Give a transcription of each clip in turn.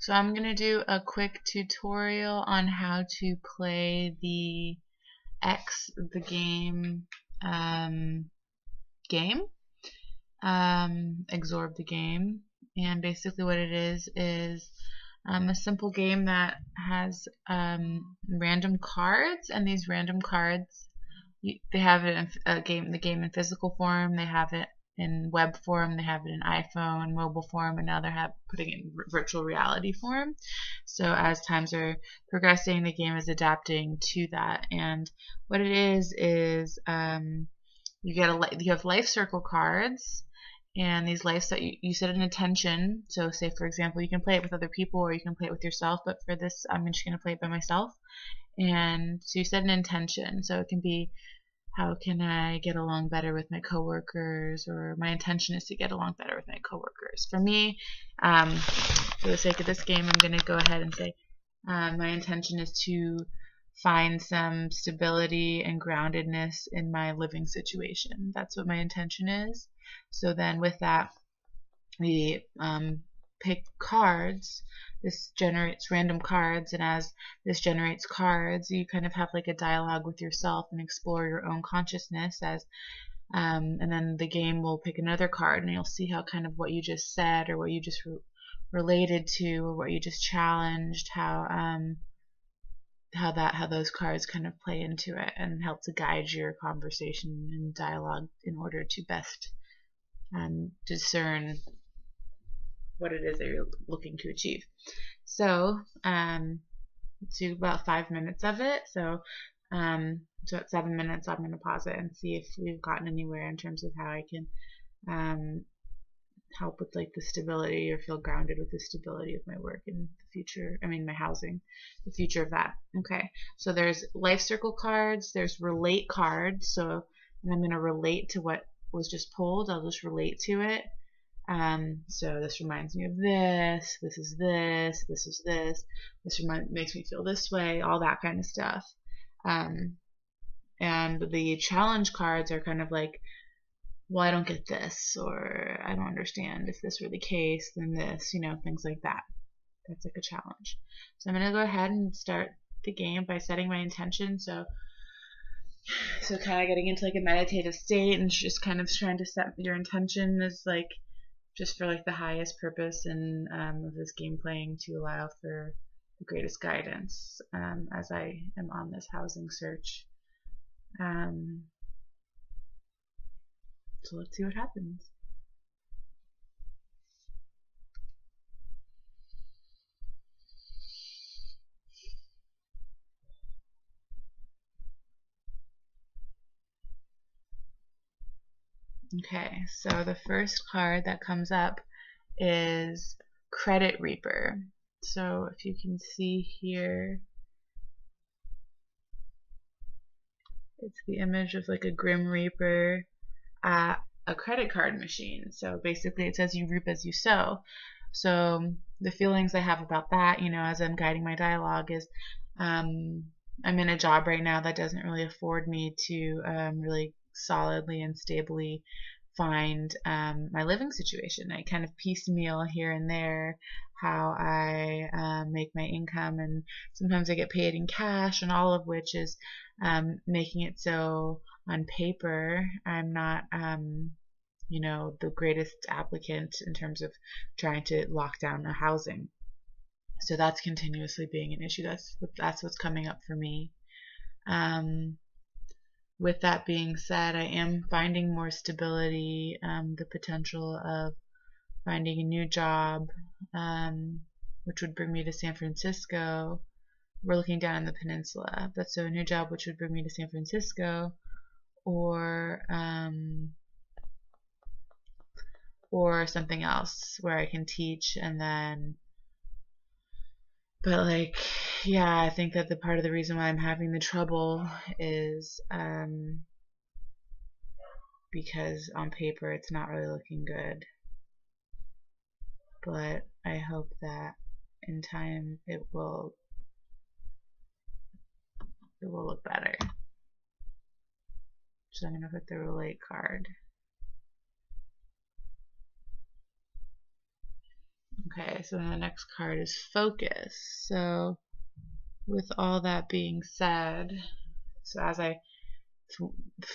So I'm going to do a quick tutorial on how to play the XtheGame game, Absorb the Game. And basically what it is a simple game that has random cards, and these random cards, they have it in the game in physical form, they have it in web form, they have it in iPhone, mobile form, and now they're putting it in virtual reality form. So as times are progressing, the game is adapting to that. And what it is you have life circle cards, and these life set you set an intention. So say for example, you can play it with other people or you can play it with yourself, but for this I'm just going to play it by myself. And so you set an intention, so it can be, how can I get along better with my coworkers, or my intention is to get along better with my coworkers. For me, for the sake of this game, I'm going to go ahead and say my intention is to find some stability and groundedness in my living situation. That's what my intention is. So then with that, we pick cards. This generates random cards, and as this generates cards, you kind of have like a dialogue with yourself and explore your own consciousness as and then the game will pick another card, and you'll see how kind of what you just said, or what you just related to, or what you just challenged, how those cards kind of play into it and help to guide your conversation and dialogue in order to best discern what it is that you're looking to achieve. So let's do about 5 minutes of it. So at 7 minutes, I'm going to pause it and see if we've gotten anywhere in terms of how I can help with like the stability, or feel grounded with the stability of my work in the future. I mean my housing, the future of that. Okay, so there's life circle cards, there's relate cards. So, and I'm going to relate to what was just pulled. I'll just relate to it. So this reminds me of this, this is this, this is this, makes me feel this way, all that kind of stuff. And the challenge cards are kind of like, well, I don't get this, or I don't understand, if this were the case, then this, things like that. That's like a challenge. So I'm going to go ahead and start the game by setting my intention. So kind of getting into like a meditative state, and just kind of trying to set your intention as like just for like the highest purpose and of this game playing, to allow for the greatest guidance as I am on this housing search. So let's see what happens. Okay, so the first card that comes up is Credit Reaper. So if you can see here, it's the image of like a Grim Reaper at a credit card machine. So basically it says you reap as you sow. So the feelings I have about that, as I'm guiding my dialogue, is I'm in a job right now that doesn't really afford me to really solidly and stably find my living situation. I kind of piecemeal here and there how I make my income, and sometimes I get paid in cash, and all of which is making it so on paper I'm not the greatest applicant in terms of trying to lock down a housing. So that's continuously being an issue. That's what's coming up for me. With that being said, I am finding more stability, the potential of finding a new job, which would bring me to San Francisco. We're looking down in the peninsula, but so a new job which would bring me to San Francisco, or something else where I can teach, and then, but like, yeah, I think that the part of the reason why I'm having the trouble is because on paper it's not really looking good, but I hope that in time it will look better. So I'm going to put the relate card. Okay, so then the next card is focus. So with all that being said, so as I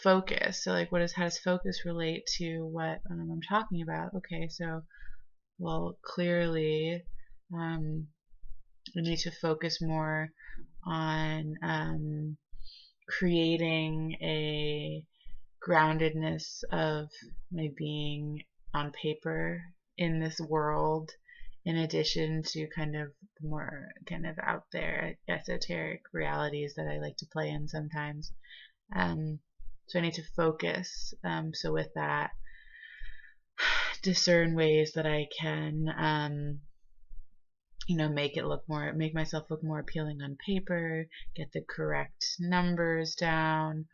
focus, so like how does focus relate to what I'm talking about? Okay, so well, clearly I need to focus more on creating a groundedness of my being on paper in this world, in addition to kind of more kind of out there esoteric realities that I like to play in sometimes. So I need to focus. So with that, discern ways that I can make myself look more appealing on paper, get the correct numbers down,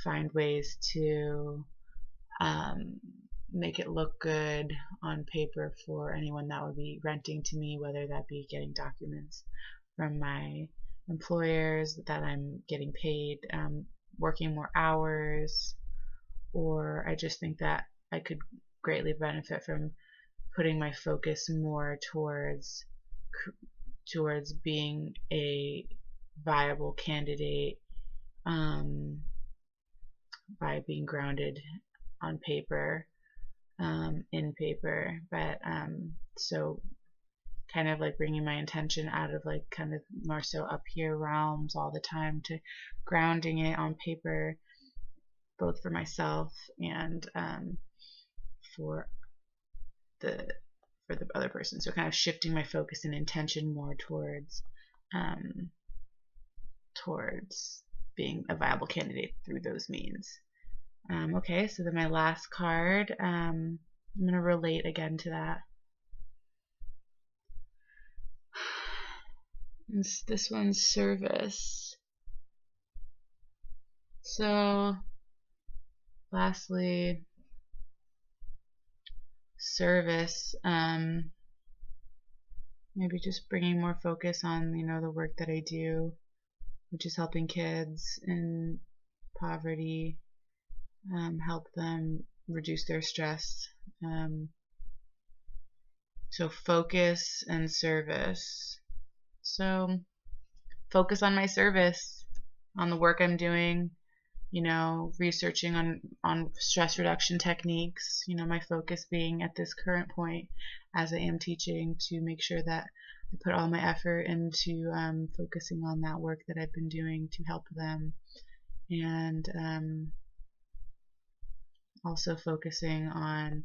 find ways to make it look good on paper for anyone that would be renting to me, whether that be getting documents from my employers that I'm getting paid, working more hours, or I just think that I could greatly benefit from putting my focus more towards being a viable candidate by being grounded on paper, in paper, but so kind of like bringing my intention out of like kind of more so up here realms all the time to grounding it on paper, both for myself and for the other person. So kind of shifting my focus and intention more towards being a viable candidate through those means. Okay, so then my last card, I'm going to relate again to that. This one's service. So, lastly, service. Maybe just bringing more focus on, the work that I do, which is helping kids in poverty, help them reduce their stress. So focus and service. So focus on my service, on the work I'm doing, researching on stress reduction techniques, my focus being at this current point as I am teaching to make sure that I put all my effort into focusing on that work that I've been doing to help them, and also focusing on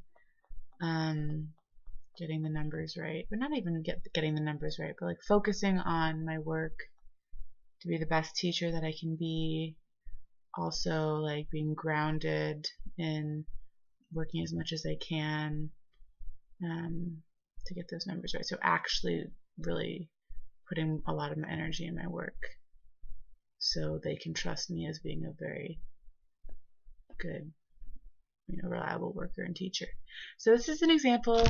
getting the numbers right, but not even getting the numbers right, but like focusing on my work to be the best teacher that I can be. Also, like being grounded in working as much as I can to get those numbers right. So actually really putting a lot of my energy in my work so they can trust me as being a very good, reliable worker and teacher. So this is an example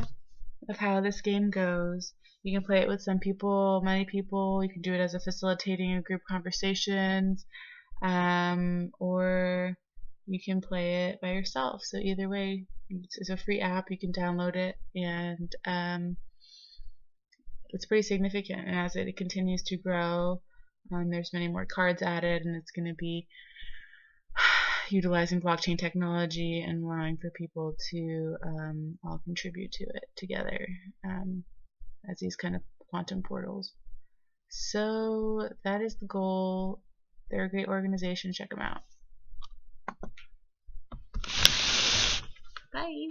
of how this game goes. You can play it with some people, many people. You can do it as a facilitating in group conversations, or you can play it by yourself. So either way, it's a free app. You can download it, and it's pretty significant. And as it continues to grow, there's many more cards added, and it's going to be utilizing blockchain technology and allowing for people to all contribute to it together as these kind of quantum portals. So that is the goal. They're a great organization. Check them out. Bye.